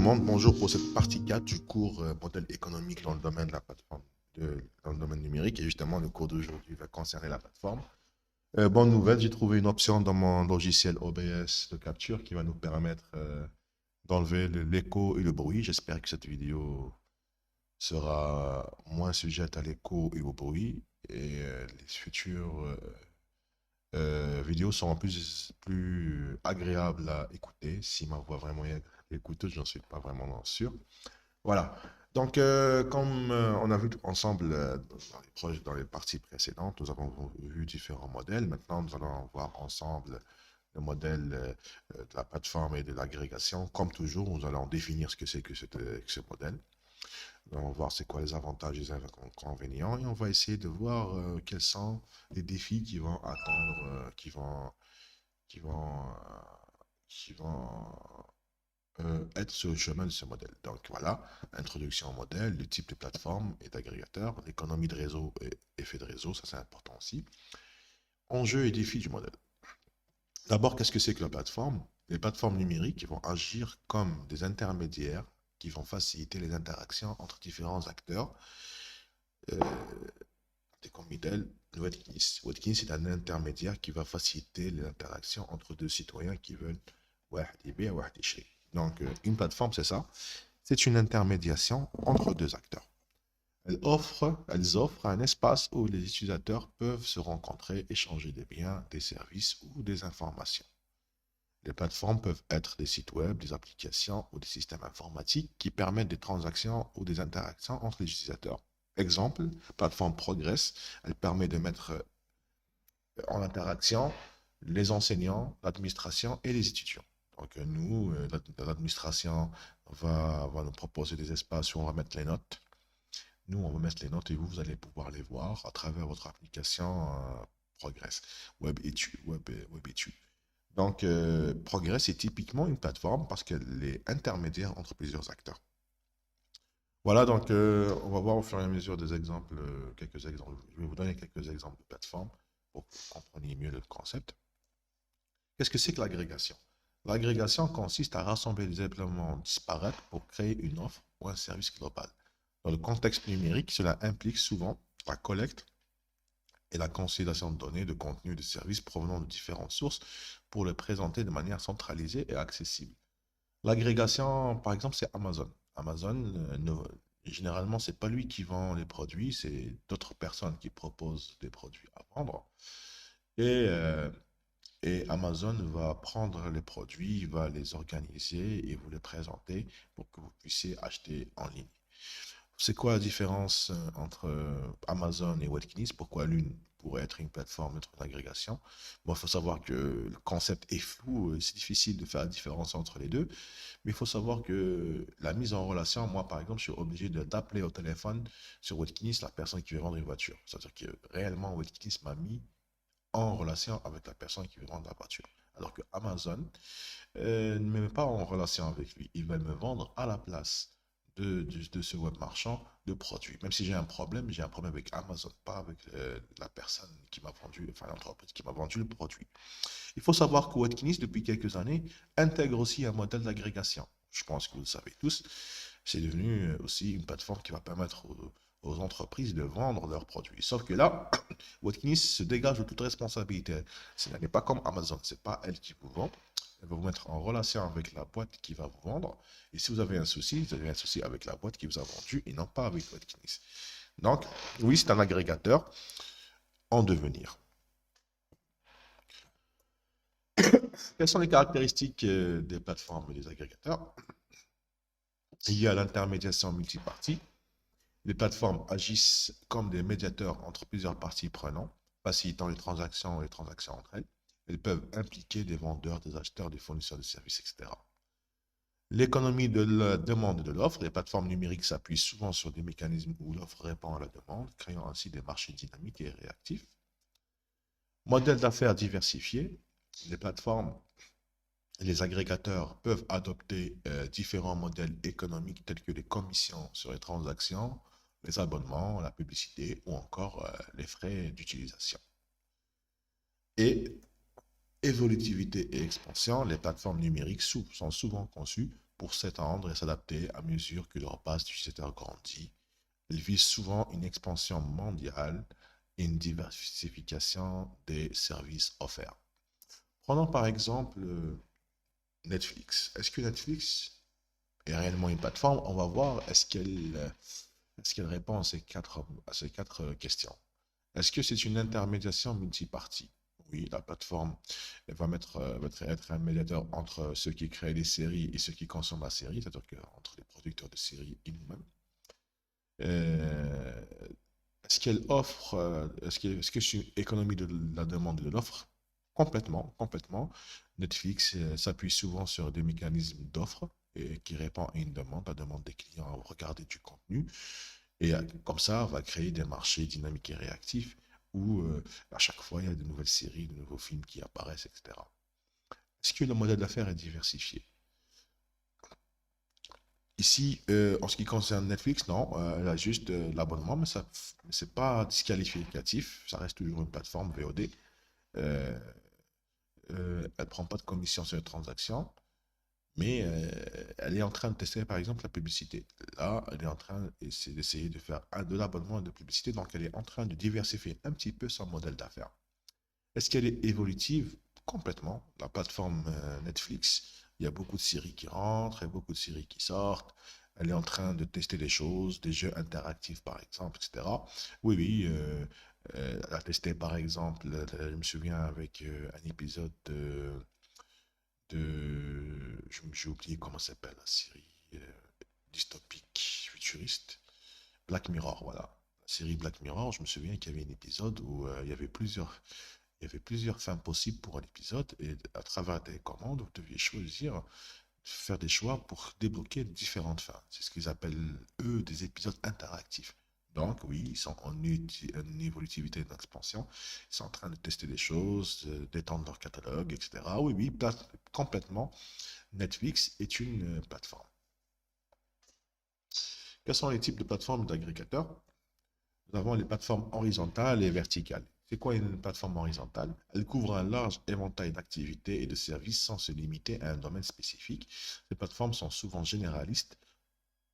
monde, bonjour pour cette partie 4 du cours modèle économique dans le domaine de la plateforme, dans le domaine numérique. Et justement, le cours d'aujourd'hui va concerner la plateforme. Bonne nouvelle, j'ai trouvé une option dans mon logiciel OBS de capture qui va nous permettre d'enlever l'écho et le bruit. J'espère que cette vidéo sera moins sujette à l'écho et au bruit. Et les futures vidéos seront plus agréables à écouter. Si ma voix vraiment est écouteuse, j'en suis pas vraiment sûr. Voilà. Donc, comme on a vu ensemble dans les parties précédentes, nous avons vu différents modèles. Maintenant, nous allons voir ensemble le modèle de la plateforme et de l'agrégation. Comme toujours, nous allons définir ce que c'est que que ce modèle. On va voir c'est quoi les avantages et les inconvénients et on va essayer de voir quels sont les défis qui vont attendre, qui vont, qui vont être sur le chemin de ce modèle. Donc voilà, introduction au modèle, le type de plateforme et d'agrégateur, l'économie de réseau et effet de réseau, ça c'est important aussi. Enjeux et défis du modèle. D'abord, qu'est-ce que c'est que la plateforme? Les plateformes numériques vont agir comme des intermédiaires qui vont faciliter les interactions entre différents acteurs. Euh, comme modèle, Watkins. Watkins est un intermédiaire qui va faciliter les interactions entre deux citoyens qui veulent donc, une plateforme, c'est ça. C'est une intermédiation entre deux acteurs. Elles offrent un espace où les utilisateurs peuvent se rencontrer, échanger des biens, des services ou des informations. Les plateformes peuvent être des sites web, des applications ou des systèmes informatiques qui permettent des transactions ou des interactions entre les utilisateurs. Exemple, plateforme Progress, elle permet de mettre en interaction les enseignants, l'administration et les étudiants. Donc nous, l'administration va nous proposer des espaces où on va mettre les notes. Nous, on va mettre les notes et vous allez pouvoir les voir à travers votre application Progress, Web Études. Donc, Progress est typiquement une plateforme parce qu'elle est intermédiaire entre plusieurs acteurs. Voilà, donc on va voir au fur et à mesure des exemples, quelques exemples. Je vais vous donner quelques exemples de plateformes pour que vous compreniez mieux le concept. Qu'est-ce que c'est que l'agrégation? L'agrégation consiste à rassembler des éléments disparates pour créer une offre ou un service global. Dans le contexte numérique, cela implique souvent la collecte et la consolidation de données, de contenus, de services provenant de différentes sources pour les présenter de manière centralisée et accessible. L'agrégation, par exemple, c'est Amazon. Amazon, généralement, c'est pas lui qui vend les produits, c'est d'autres personnes qui proposent des produits à vendre. Et, euh, et Amazon va prendre les produits, va les organiser et vous les présenter pour que vous puissiez acheter en ligne. C'est quoi la différence entre Amazon et Watkins? Pourquoi l'une pourrait être une plateforme, l'autre une agrégation? Bon, il faut savoir que le concept est flou, c'est difficile de faire la différence entre les deux, mais il faut savoir que la mise en relation, moi par exemple, je suis obligé d'appeler au téléphone sur Watkins la personne qui veut vendre une voiture. C'est-à-dire que réellement, Watkins m'a mis en relation avec la personne qui veut vendre la voiture. Alors que Amazon ne me met pas en relation avec lui. Il va me vendre à la place de ce web marchand de produits. Même si j'ai un problème avec Amazon, pas avec la personne qui m'a vendu, enfin l'entreprise qui m'a vendu le produit. Il faut savoir que Watkins, depuis quelques années, intègre aussi un modèle d'agrégation. Je pense que vous le savez tous. C'est devenu aussi une plateforme qui va permettre aux entreprises de vendre leurs produits. Sauf que là, Watkins se dégage de toute responsabilité. Ce n'est pas comme Amazon, c'est pas elle qui vous vend. Elle va vous mettre en relation avec la boîte qui va vous vendre. Et si vous avez un souci avec la boîte qui vous a vendu et non pas avec Watkins. Donc, oui, c'est un agrégateur en devenir. Quelles sont les caractéristiques des plateformes et des agrégateurs? Il y a l'intermédiation multipartie. Les plateformes agissent comme des médiateurs entre plusieurs parties prenantes, facilitant les transactions et les transactions entre elles. Elles peuvent impliquer des vendeurs, des acheteurs, des fournisseurs de services, etc. L'économie de la demande et de l'offre, les plateformes numériques s'appuient souvent sur des mécanismes où l'offre répond à la demande, créant ainsi des marchés dynamiques et réactifs. Modèle d'affaires diversifié, les plateformes et les agrégateurs peuvent adopter différents modèles économiques tels que les commissions sur les transactions, les abonnements, la publicité ou encore les frais d'utilisation. Et évolutivité et expansion, les plateformes numériques sont souvent conçues pour s'étendre et s'adapter à mesure que leur base d'utilisateurs grandit. Ils visent souvent une expansion mondiale et une diversification des services offerts. Prenons par exemple Netflix. Est-ce que Netflix est réellement une plateforme? On va voir, est-ce qu'elle répond à ces quatre questions. Est-ce que c'est une intermédiation multipartie? Oui, la plateforme elle va être un médiateur entre ceux qui créent les séries et ceux qui consomment la série, c'est-à-dire entre les producteurs de séries et nous-mêmes. Euh, Est-ce qu'elle offre, est-ce que c'est une économie de la demande et de l'offre? Complètement, complètement. Netflix s'appuie souvent sur des mécanismes d'offre et qui répond à une demande, la demande des clients à regarder du contenu. Et comme ça, on va créer des marchés dynamiques et réactifs où à chaque fois, il y a de nouvelles séries, de nouveaux films qui apparaissent, etc. Est-ce que le modèle d'affaires est diversifié? Ici, en ce qui concerne Netflix, non, elle a juste l'abonnement, mais ça, c'est pas disqualificatif. Ça reste toujours une plateforme VOD. Euh, Elle prend pas de commission sur les transactions, mais elle est en train de tester, par exemple, la publicité. Là, elle est en train d'essayer de faire de l'abonnement et de publicité, donc elle est en train de diversifier un petit peu son modèle d'affaires. Est-ce qu'elle est évolutive? Complètement. La plateforme Netflix, il y a beaucoup de séries qui rentrent et beaucoup de séries qui sortent. Elle est en train de tester des choses, des jeux interactifs par exemple, etc. Oui, oui, elle a testé par exemple, je me souviens avec un épisode j'ai oublié comment s'appelle la série dystopique, futuriste. Black Mirror, voilà. La série Black Mirror, je me souviens qu'il y avait un épisode où il y avait plusieurs fins possibles pour un épisode et à travers des commandes, vous deviez choisir, faire des choix pour débloquer différentes fins. C'est ce qu'ils appellent, eux, des épisodes interactifs. Donc, oui, ils sont en évolutivité et en expansion. Ils sont en train de tester des choses, d'étendre leur catalogue, etc. Oui, oui, complètement. Netflix est une plateforme. Quels sont les types de plateformes d'agrégateurs? Nous avons les plateformes horizontales et verticales. C'est quoi une plateforme horizontale? Elle couvre un large éventail d'activités et de services sans se limiter à un domaine spécifique. Ces plateformes sont souvent généralistes,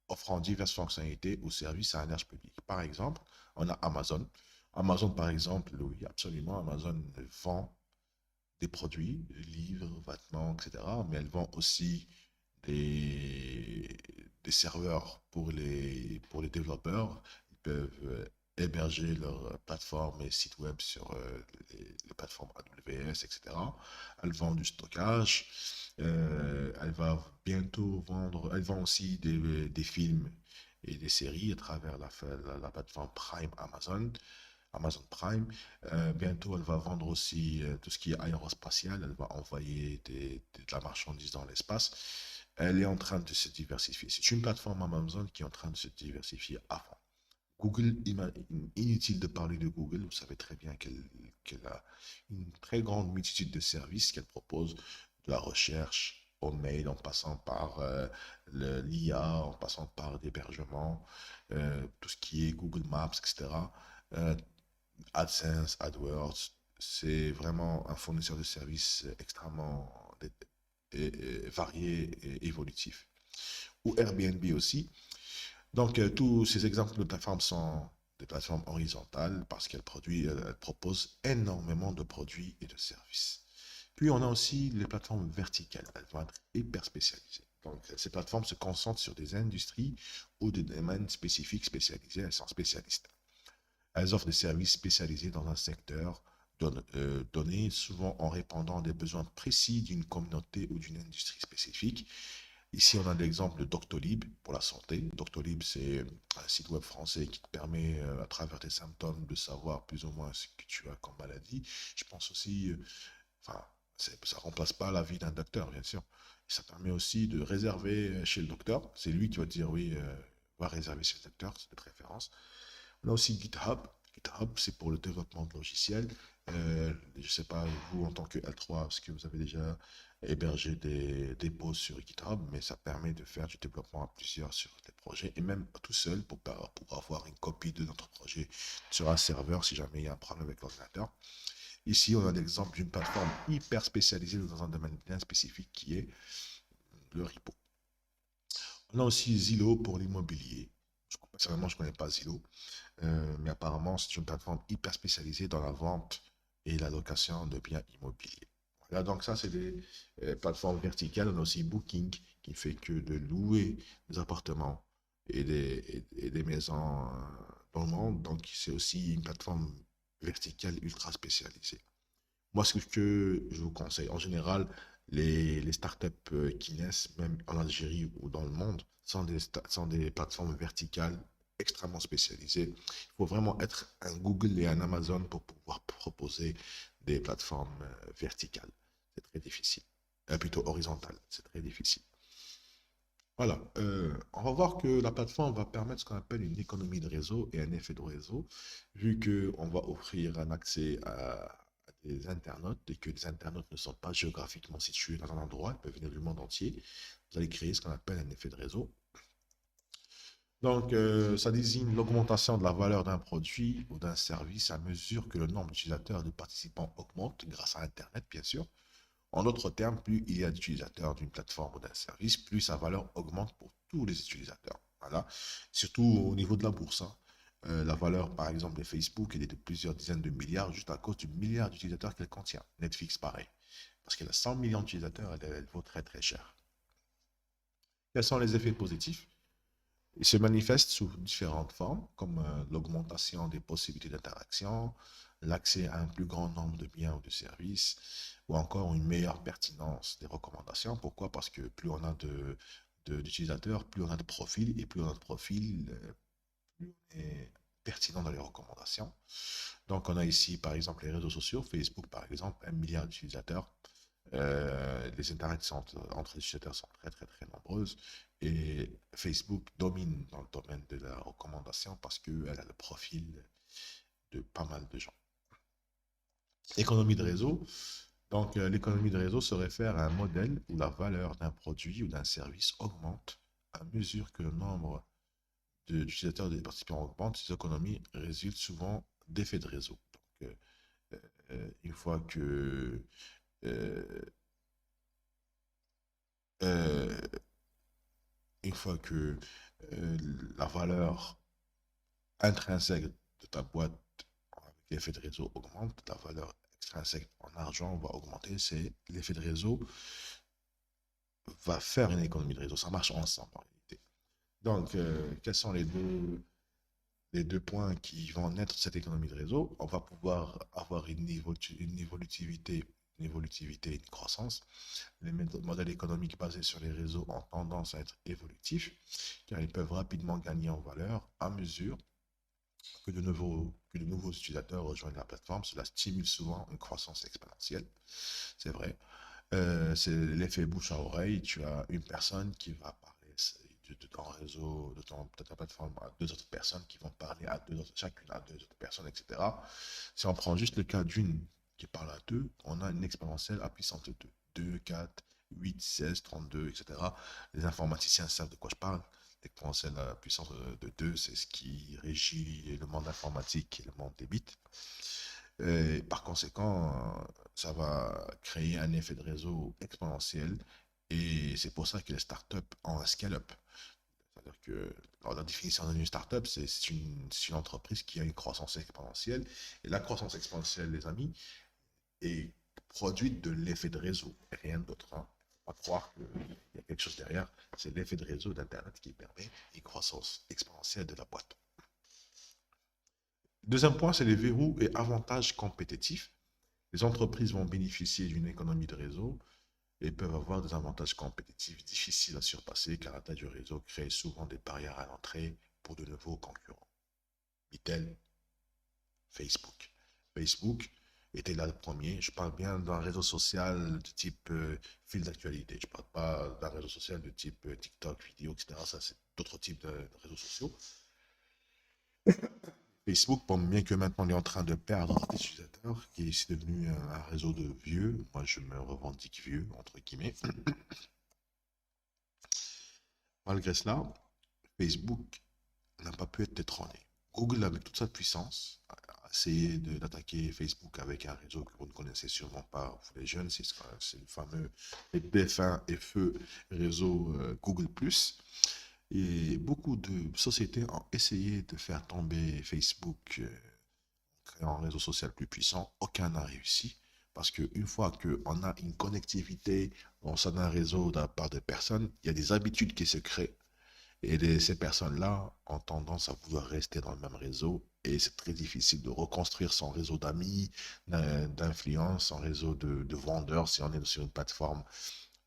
offrant diverses fonctionnalités ou services à un large public. Par exemple, on a Amazon. Amazon, par exemple, oui, absolument, Amazon vend des produits, livres, vêtements, etc. Mais elle vend aussi des, des serveurs pour les développeurs. Ils peuvent héberger leur plateforme et site web sur les plateformes AWS, etc. Elle vend du stockage. Elle va bientôt vendre, elle vend aussi des films et des séries à travers la plateforme Prime Amazon. Amazon Prime. Bientôt, elle va vendre aussi tout ce qui est aérospatial. Elle va envoyer de la marchandise dans l'espace. Elle est en train de se diversifier. C'est une plateforme Amazon qui est en train de se diversifier à fond. Google, inutile de parler de Google, vous savez très bien qu'elle a une très grande multitude de services qu'elle propose, de la recherche au mail, en passant par l'IA, en passant par l'hébergement, tout ce qui est Google Maps, etc. Euh, AdSense, AdWords, c'est vraiment un fournisseur de services extrêmement varié et évolutif. Ou Airbnb aussi. Donc, tous ces exemples de plateformes sont des plateformes horizontales parce qu'elles proposent énormément de produits et de services. Puis, on a aussi les plateformes verticales. Elles vont être hyper spécialisées. Donc, ces plateformes se concentrent sur des industries ou des domaines spécifiques spécialisés. Elles sont spécialistes. Elles offrent des services spécialisés dans un secteur donné, souvent en répondant à des besoins précis d'une communauté ou d'une industrie spécifique. Ici, on a l'exemple de Doctolib pour la santé. Doctolib, c'est un site web français qui te permet, à travers tes symptômes, de savoir plus ou moins ce que tu as comme maladie. Je pense aussi, enfin, ça ne remplace pas la vie d'un docteur, bien sûr. Ça permet aussi de réserver chez le docteur. C'est lui qui va te dire, oui, va réserver chez le docteur, c'est de préférence. On a aussi GitHub. GitHub, c'est pour le développement de logiciels. Je ne sais pas, vous, en tant que L3, est-ce que vous avez déjà hébergé des dépôts sur GitHub, mais ça permet de faire du développement à plusieurs sur des projets et même tout seul pour avoir une copie de notre projet sur un serveur si jamais il y a un problème avec l'ordinateur. Ici, on a l'exemple d'une plateforme hyper spécialisée dans un domaine bien spécifique qui est le repo. On a aussi Zillow pour l'immobilier. Personnellement, je ne connais pas Zillow, mais apparemment, c'est une plateforme hyper spécialisée dans la vente et la location de biens immobiliers. Voilà, donc ça, c'est des plateformes verticales. On a aussi Booking qui fait que de louer des appartements et des maisons dans le monde. Donc, c'est aussi une plateforme verticale ultra spécialisée. Moi, ce que je vous conseille, en général, les startups qui naissent, même en Algérie ou dans le monde, sont des plateformes verticales extrêmement spécialisées. Il faut vraiment être un Google et un Amazon pour pouvoir proposer des plateformes verticales. C'est très difficile. Plutôt horizontales, c'est très difficile. Voilà, on va voir que la plateforme va permettre ce qu'on appelle une économie de réseau et un effet de réseau, vu qu'on va offrir un accès à des internautes et que les internautes ne sont pas géographiquement situés dans un endroit, ils peuvent venir du monde entier. Vous allez créer ce qu'on appelle un effet de réseau. Donc, ça désigne l'augmentation de la valeur d'un produit ou d'un service à mesure que le nombre d'utilisateurs et de participants augmente grâce à Internet, bien sûr. En d'autres termes, plus il y a d'utilisateurs d'une plateforme ou d'un service, plus sa valeur augmente pour tous les utilisateurs. Voilà. Surtout au niveau de la bourse, hein. La valeur, par exemple, de Facebook, elle est de plusieurs dizaines de milliards juste à cause du milliard d'utilisateurs qu'elle contient. Netflix, pareil. Parce qu'elle a 100 millions d'utilisateurs, elle vaut très très cher. Quels sont les effets positifs? Ils se manifestent sous différentes formes, comme l'augmentation des possibilités d'interaction, l'accès à un plus grand nombre de biens ou de services, ou encore une meilleure pertinence des recommandations. Pourquoi? Parce que plus on a d'utilisateurs, plus on a de profils, et plus on a de profils, plus on est pertinent dans les recommandations. Donc on a ici par exemple les réseaux sociaux, Facebook par exemple, 1 milliard d'utilisateurs. Les interactions entre les utilisateurs sont très très très nombreuses et Facebook domine dans le domaine de la recommandation parce qu'elle a le profil de pas mal de gens. Économie de réseau. Donc, l'économie de réseau se réfère à un modèle où la valeur d'un produit ou d'un service augmente à mesure que le nombre d'utilisateurs et des participants augmente. Ces économies résultent souvent d'effets de réseau. Donc, une fois que euh, euh, une fois que euh, la valeur intrinsèque de ta boîte avec l'effet de réseau augmente, la valeur extrinsèque en argent va augmenter. C'est l'effet de réseau va faire une économie de réseau. Ça marche ensemble en réalité. Donc, quels sont les deux points qui vont naître de cette économie de réseau? On va pouvoir avoir une évolutivité, une croissance. Les modèles économiques basés sur les réseaux ont tendance à être évolutifs, car ils peuvent rapidement gagner en valeur à mesure que de nouveaux utilisateurs rejoignent la plateforme. Cela stimule souvent une croissance exponentielle. C'est vrai. C'est l'effet bouche à oreille. Tu as une personne qui va parler de ton réseau, de ta plateforme à deux autres personnes qui vont parler à chacune à deux autres personnes, etc. Si on prend juste le cas d'une qui parle à deux, on a une exponentielle à puissance de 2. 2, 4, 8, 16, 32, etc. Les informaticiens savent de quoi je parle. L'exponentielle à puissance de 2, c'est ce qui régit le monde informatique et le monde des bits. Et par conséquent, ça va créer un effet de réseau exponentiel et c'est pour ça que les startups ont un scale-up. C'est-à-dire que la définition d'une startup, c'est une entreprise qui a une croissance exponentielle. Et la croissance exponentielle, les amis, est produite de l'effet de réseau, et rien d'autre. Hein. Faut pas croire qu'il y a quelque chose derrière. C'est l'effet de réseau d'Internet qui permet une croissance exponentielle de la boîte. Deuxième point, c'est les verrous et avantages compétitifs. Les entreprises vont bénéficier d'une économie de réseau et peuvent avoir des avantages compétitifs difficiles à surpasser car la taille du réseau crée souvent des barrières à l'entrée pour de nouveaux concurrents. Mitel, Facebook. Facebook était là le premier. Je parle bien d'un réseau social de type fil d'actualité. Je ne parle pas d'un réseau social de type TikTok, vidéo, etc. Ça, c'est d'autres types de réseaux sociaux. Facebook, bon, bien que maintenant on est en train de perdre des utilisateurs, qui est devenu un réseau de vieux, moi je me revendique vieux, entre guillemets. Malgré cela, Facebook n'a pas pu être détrôné. Google, avec toute sa puissance, essayer d'attaquer Facebook avec un réseau que vous ne connaissez sûrement pas, vous les jeunes, c'est le fameux et défunt et feu réseau Google+. Et beaucoup de sociétés ont essayé de faire tomber Facebook, créant un réseau social plus puissant. Aucun n'a réussi. Parce qu'une fois qu'on a une connectivité dans un réseau de la part de personnes, il y a des habitudes qui se créent. Et ces personnes-là ont tendance à vouloir rester dans le même réseau. Et c'est très difficile de reconstruire son réseau d'amis, d'influence, son réseau de vendeurs si on est sur une plateforme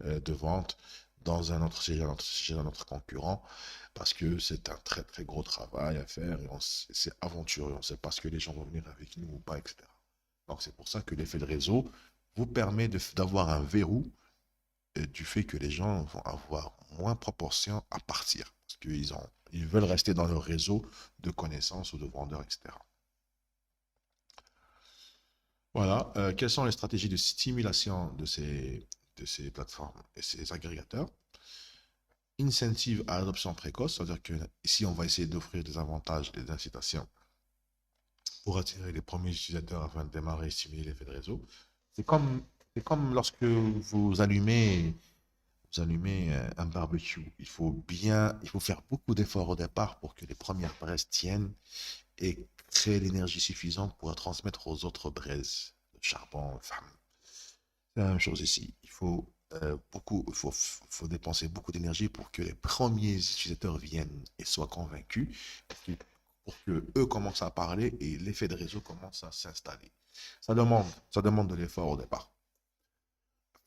de vente dans un autre, chez un autre concurrent. Parce que c'est un très très gros travail à faire et c'est aventureux. On ne sait pas ce que les gens vont venir avec nous ou pas, etc. Donc c'est pour ça que l'effet de réseau vous permet d'avoir un verrou du fait que les gens vont avoir moins proportion à partir. Parce ils veulent rester dans leur réseau de connaissances ou de vendeurs, etc. Voilà. Quelles sont les stratégies de stimulation de ces plateformes et ces agrégateurs? Incentive à l'adoption précoce, c'est-à-dire que ici, on va essayer d'offrir des avantages et des incitations pour attirer les premiers utilisateurs afin de démarrer et stimuler l'effet de réseau. C'est comme, c'est comme lorsque vous allumez un barbecue. Il faut faire beaucoup d'efforts au départ pour que les premières braises tiennent et créer l'énergie suffisante pour la transmettre aux autres braises, le charbon, enfin, c'est la même chose ici. Il faut dépenser beaucoup d'énergie pour que les premiers utilisateurs viennent et soient convaincus, pour que eux commencent à parler et l'effet de réseau commence à s'installer. Ça demande de l'effort au départ.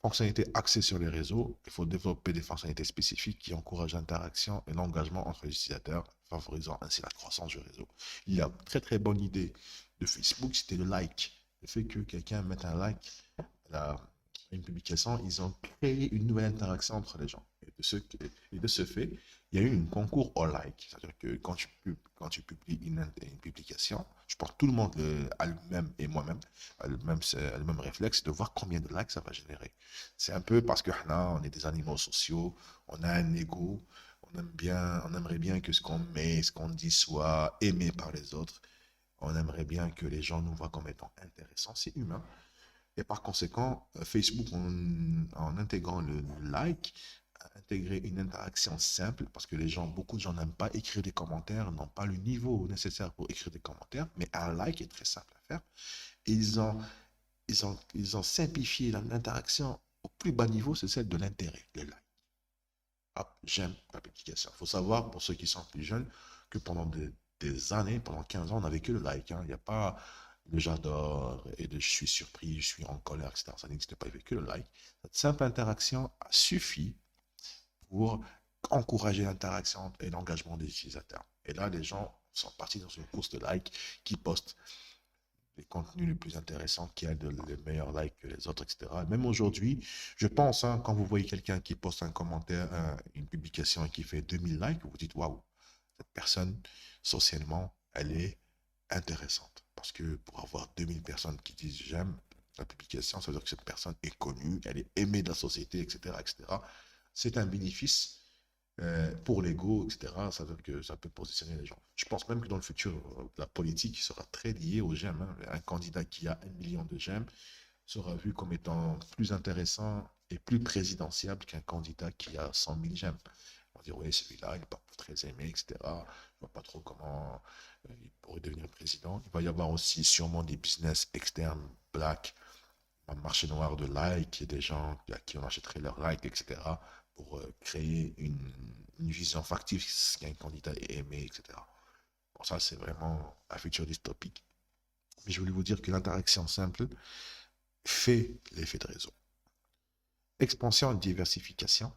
Fonctionnalités axées sur les réseaux, il faut développer des fonctionnalités spécifiques qui encouragent l'interaction et l'engagement entre les utilisateurs, favorisant ainsi la croissance du réseau. Il y a une très très bonne idée de Facebook, c'était le like. Le fait que quelqu'un mette un like à une publication, ils ont créé une nouvelle interaction entre les gens. Et de ce fait, il y a eu un concours au like. C'est-à-dire que quand tu publies une publication, je pense que tout le monde a le même, et moi-même, a le même réflexe de voir combien de likes ça va générer. C'est un peu parce que là, on est des animaux sociaux, on a un ego, on aimerait bien que ce qu'on met, ce qu'on dit soit aimé par les autres. On aimerait bien que les gens nous voient comme étant intéressants, c'est humain. Et par conséquent, Facebook, en intégrant le like, a intégré une interaction simple, parce que beaucoup de gens n'aiment pas écrire des commentaires, n'ont pas le niveau nécessaire pour écrire des commentaires, mais un like est très simple à faire. Et ils ont simplifié l'interaction au plus bas niveau, c'est celle de l'intérêt, le like. Hop, j'aime la publication. Il faut savoir, pour ceux qui sont plus jeunes, que pendant des années, pendant 15 ans, on n'avait que le like. Hein. Il n'y a pas le j'adore et de je suis surpris, je suis en colère, etc. Ça n'existait pas, il n'y avait que le like. Cette simple interaction a suffi pour encourager l'interaction et l'engagement des utilisateurs. Et là, les gens sont partis dans une course de like qui postent les contenus les plus intéressants, qui a les meilleurs likes que les autres, etc. Même aujourd'hui, je pense, hein, quand vous voyez quelqu'un qui poste un commentaire, une publication et qui fait 2000 likes, vous dites, waouh, cette personne, socialement, elle est intéressante. Parce que pour avoir 2000 personnes qui disent j'aime la publication, ça veut dire que cette personne est connue, elle est aimée de la société, etc., etc. C'est un bénéfice pour l'ego, etc. Ça veut dire que ça peut positionner les gens. Je pense même que dans le futur, la politique sera très liée aux j'aime. Hein. Un candidat qui a 1 million de j'aime sera vu comme étant plus intéressant et plus présidentiable qu'un candidat qui a 100 000 j'aime. On va dire, oui, celui-là, il n'est pas très aimé, etc. Je ne vois pas trop comment il pourrait devenir président. Il va y avoir aussi sûrement des business externes, black, un marché noir de likes, et des gens à qui on achèterait leurs likes, etc., pour créer une vision factice qu'un candidat est aimé, etc. Bon, ça, c'est vraiment un futur dystopique. Mais je voulais vous dire que l'interaction simple fait l'effet de réseau. Expansion et diversification.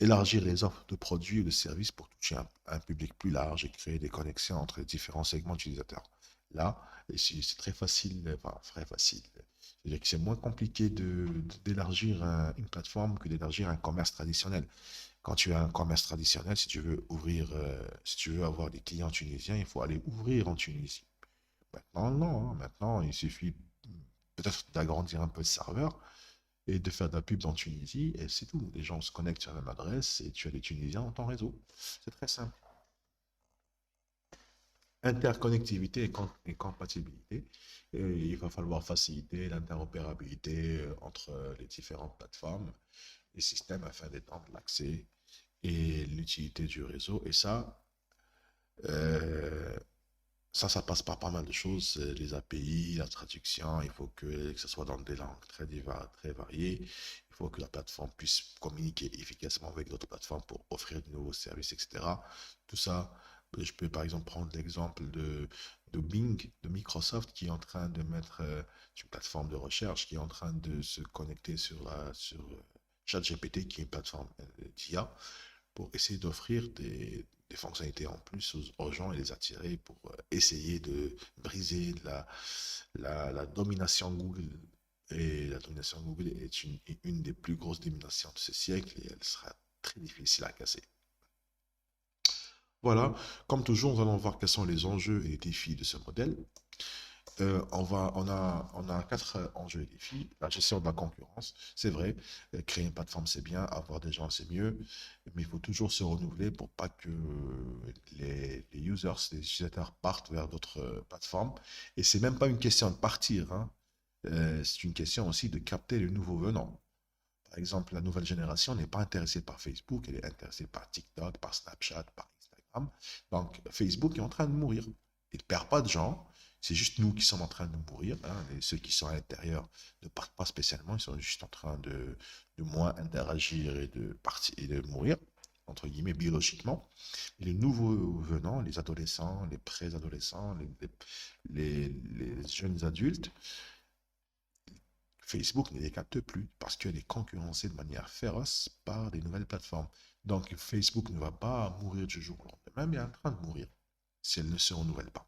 Élargir les offres de produits et de services pour toucher un public plus large et créer des connexions entre les différents segments utilisateurs. Là, c'est très facile, enfin, très facile. C'est-à-dire que c'est moins compliqué d'élargir une plateforme que d'élargir un commerce traditionnel. Quand tu as un commerce traditionnel, si tu veux avoir des clients tunisiens, il faut aller ouvrir en Tunisie. Maintenant, non. Hein. Maintenant, il suffit peut-être d'agrandir un peu le serveur et de faire de la pub en Tunisie, et c'est tout. Les gens se connectent sur la même adresse et tu as les Tunisiens dans ton réseau. C'est très simple. interconnectivité et compatibilité. Et il va falloir faciliter l'interopérabilité entre les différentes plateformes et systèmes afin d'étendre l'accès et l'utilité du réseau. Et euh, ça passe par pas mal de choses. Les API, la traduction, il faut que ce soit dans des langues très variées. Il faut que la plateforme puisse communiquer efficacement avec d'autres plateformes pour offrir de nouveaux services, etc. Tout ça, je peux par exemple prendre l'exemple de Bing, de Microsoft, qui est en train de mettre une plateforme de recherche, qui est en train de se connecter sur ChatGPT, qui est une plateforme d'IA, pour essayer d'offrir des fonctionnalités en plus aux gens et les attirer pour essayer de briser la domination Google. Et la domination Google est une des plus grosses dominations de ce siècle et elle sera très difficile à casser. Voilà, comme toujours, nous allons voir quels sont les enjeux et les défis de ce modèle. On a quatre enjeux et défis. La gestion de la concurrence, c'est vrai. Créer une plateforme, c'est bien. Avoir des gens, c'est mieux. Mais il faut toujours se renouveler pour pas que les users, les utilisateurs partent vers d'autres plateformes. Et c'est même pas une question de partir, hein. C'est une question aussi de capter les nouveaux venants. Par exemple, la nouvelle génération n'est pas intéressée par Facebook, elle est intéressée par TikTok, par Snapchat, par Instagram. Donc, Facebook est en train de mourir. Il ne perd pas de gens, c'est juste nous qui sommes en train de mourir, hein. Et ceux qui sont à l'intérieur ne partent pas spécialement, ils sont juste en train de moins interagir et de partir et de mourir, entre guillemets, biologiquement. Et les nouveaux venants, les adolescents, les pré-adolescents, les jeunes adultes, Facebook ne les capte plus parce qu'elle est concurrencée de manière féroce par des nouvelles plateformes. Donc Facebook ne va pas mourir du jour au lendemain, mais est en train de mourir si elle ne se renouvelle pas.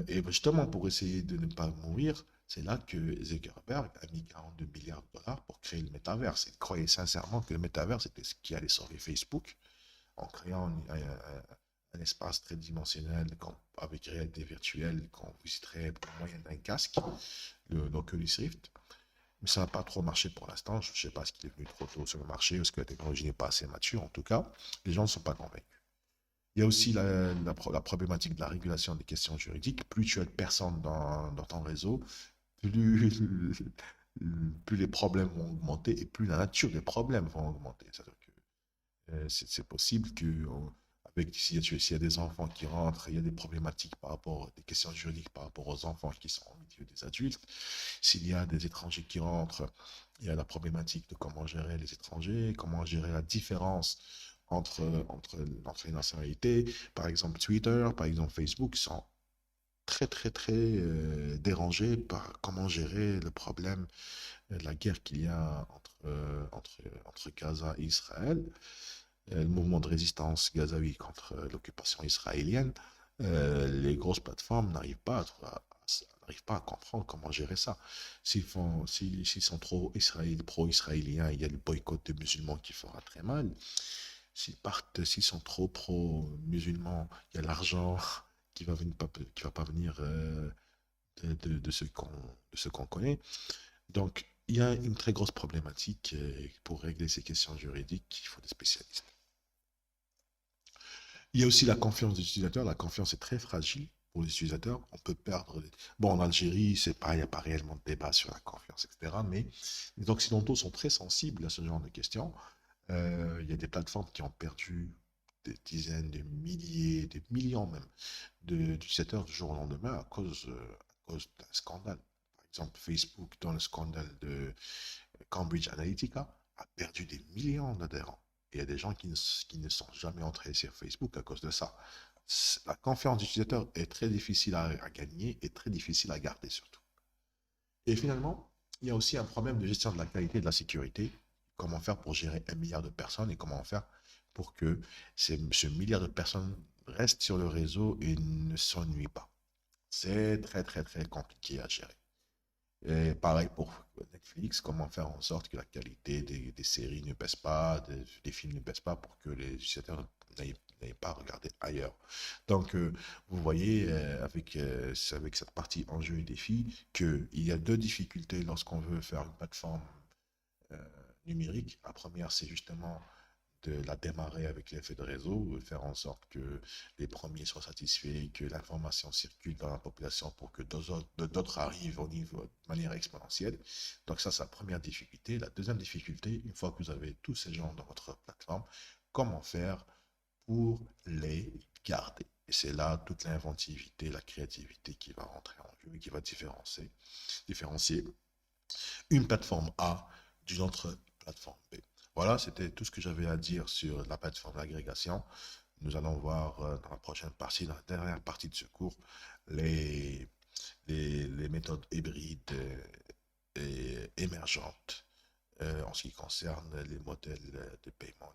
Et justement, pour essayer de ne pas mourir, c'est là que Zuckerberg a mis 42 milliards de dollars pour créer le métaverse. Il croyait sincèrement que le métaverse était ce qui allait sauver Facebook en créant un espace tridimensionnel avec réalité virtuelle qu'on visiterait au moyen d'un casque, l'Oculus Rift. Mais ça n'a pas trop marché pour l'instant. Je ne sais pas ce qu'il est venu trop tôt sur le marché, est-ce que la technologie n'est pas assez mature. En tout cas, les gens ne sont pas convaincus. Il y a aussi la problématique de la régulation des questions juridiques. Plus tu as de personnes dans ton réseau, plus, plus les problèmes vont augmenter et plus la nature des problèmes vont augmenter. C'est-à-dire que c'est possible que avec s'il y a des enfants qui rentrent, il y a des problématiques par rapport, des questions juridiques par rapport aux enfants qui sont au milieu des adultes. S'il y a des étrangers qui rentrent, il y a la problématique de comment gérer les étrangers, comment gérer la différence entre les nationalités. Par exemple, Twitter, par exemple, Facebook sont très dérangés par comment gérer le problème de la guerre qu'il y a entre Gaza et Israël, le mouvement de résistance gazaoui contre l'occupation israélienne. Les grosses plateformes n'arrivent pas à comprendre comment gérer ça. S'ils sont trop pro-israéliens, il y a le boycott des musulmans qui fera très mal. S'ils sont trop pro-musulmans, il y a l'argent qui va pas venir de ce qu'on connaît. Donc, il y a une très grosse problématique pour régler ces questions juridiques, il faut des spécialistes. Il y a aussi la confiance des utilisateurs. La confiance est très fragile pour les utilisateurs. On peut perdre. Bon, en Algérie, c'est pas, il n'y a pas réellement de débat sur la confiance, etc. Mais les Occidentaux sont très sensibles à ce genre de questions. Il y a des plateformes qui ont perdu des dizaines, des milliers, des millions même d'utilisateurs du jour au lendemain à cause d'un scandale. Par exemple, Facebook, dans le scandale de Cambridge Analytica, a perdu des millions d'adhérents. Et il y a des gens qui ne sont jamais entrés sur Facebook à cause de ça. La confiance d'utilisateur est très difficile à gagner et très difficile à garder surtout. Et finalement, il y a aussi un problème de gestion de la qualité et de la sécurité. Comment faire pour gérer 1 milliard de personnes et comment faire pour que ce milliard de personnes restent sur le réseau et ne s'ennuient pas. C'est très compliqué à gérer. Et pareil pour Netflix, comment faire en sorte que la qualité des séries ne baisse pas, des films ne baisse pas pour que les utilisateurs n'aillent pas regarder ailleurs. Donc, vous voyez, avec cette partie enjeux et défis, qu'il y a deux difficultés lorsqu'on veut faire une plateforme euh, numérique. La première, c'est justement la démarrer avec l'effet de réseau, faire en sorte que les premiers soient satisfaits, que l'information circule dans la population pour que d'autres arrivent au niveau de manière exponentielle. Donc ça, c'est la première difficulté. La deuxième difficulté, une fois que vous avez tous ces gens dans votre plateforme, comment faire pour les garder? Et c'est là toute l'inventivité, la créativité qui va rentrer en jeu et qui va différencier une plateforme A d'une autre plateforme B. Voilà, c'était tout ce que j'avais à dire sur la plateforme d'agrégation. Nous allons voir dans la prochaine partie, dans la dernière partie de ce cours, les, les méthodes hybrides et émergentes en ce qui concerne les modèles de paiement